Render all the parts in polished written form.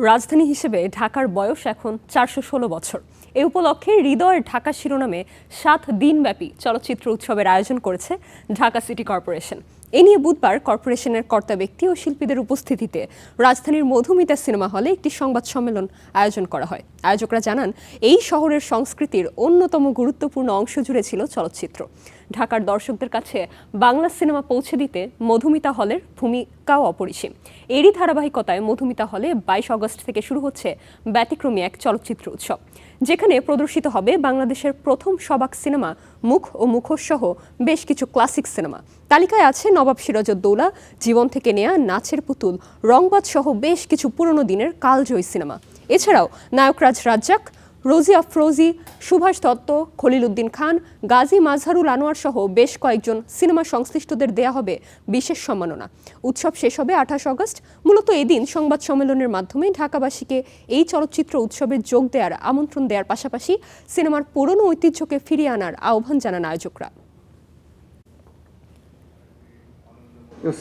রাজধানী হিসেবে ঢাকার বয়স এখন 416 বছর। এ উপলক্ষে হৃদয়ের ঢাকা শিরোনামে 7 দিনব্যাপী চলচ্চিত্র উৎসবের আয়োজন করেছে ঢাকা সিটি কর্পোরেশন। এ নিয়ে বুধবার কর্পোরেশনের কর্তা ব্যক্তি ও শিল্পীদের উপস্থিতিতে রাজধানীর মধুমিতা সিনেমা হলে একটি সংবাদ সম্মেলন আয়োজন করা হয়। আয়োজকরা জানান, এই শহরের সংস্কৃতির অন্যতম গুরুত্বপূর্ণ অংশ জুড়ে ছিল চলচ্চিত্র। ঢাকার দর্শকদের কাছে বাংলা সিনেমা পৌঁছে দিতে মধুমিতা হলের ভূমিকাও অপরিসীম। এরই ধারাবাহিকতায় মধুমিতা হলে 22 আগস্ট থেকে শুরু হচ্ছে ব্যতিক্রমী এক চলচ্চিত্র উৎসব, যেখানে প্রদর্শিত হবে বাংলাদেশের প্রথম সবাক সিনেমা মুখ ও মুখোশ সহ বেশ কিছু ক্লাসিক সিনেমা। তালিকায় আছে নবাব সিরাজউদ্দৌলা, জীবন থেকে নেয়া, নাচের পুতুল, রংবাজ সহ বেশ কিছু পুরনো দিনের কালজয়ী সিনেমা। এছাড়াও নায়করাজ রাজ্জাক, রোজি আফরোজি, সুভাষ দত্ত, খলিল উদ্দিন খান, গাজী মাজহারুল আনোয়ার সহ বেশ কয়েকজন সিনেমা সংশ্লিষ্টদের দেয়া হবে বিশেষ সম্মাননা। উৎসব শেষ হবে 28 আগস্ট। মূলত এদিন সংবাদ সম্মেলনের মাধ্যমে ঢাকাবাসীকে এই চলচ্চিত্র উৎসবে যোগ দেওয়ার আমন্ত্রণ দেওয়ার পাশাপাশি সিনেমার পুরনো ঐতিহ্যকে ফিরিয়ে আনার আহ্বান জানান আয়োজকরা।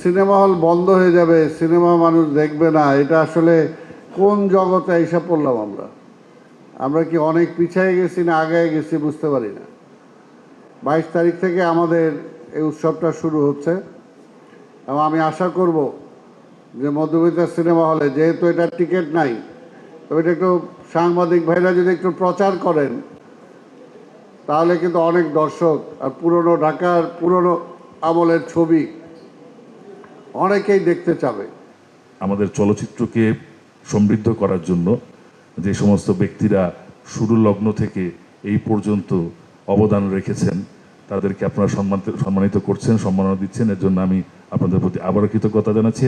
সিনেমা হল বন্ধ হয়ে যাবে, সিনেমা মানুষ দেখবে না, এটা আসলে কোন জগতে এসে পড়লাম আমরা কি অনেক পিছিয়ে গেছি না আগায় গেছি বুঝতে পারি না। 22 তারিখ থেকে আমাদের এই উৎসবটা শুরু হচ্ছে এবং আমি আশা করব যে মধুমিতা সিনেমা হলে, যেহেতু এটা টিকিট নাই, তো এটা একটু সাংবাদিক ভাইরা যদি একটু প্রচার করেন তাহলে কিন্তু অনেক দর্শক আর পুরনো ঢাকার পুরনো আমলের ছবি অনেকেই দেখতে চাবে। আমাদের চলচ্চিত্রকে সমৃদ্ধ করার জন্য যে সমস্ত ব্যক্তিরা শুরু লগ্ন থেকে এই পর্যন্ত অবদান রেখেছেন, তাদেরকে আপনারা সম্মানিত করছেন, সম্মাননা দিচ্ছেন, এর জন্য আমি আপনাদের প্রতি আবারও কৃতজ্ঞতা জানাচ্ছি।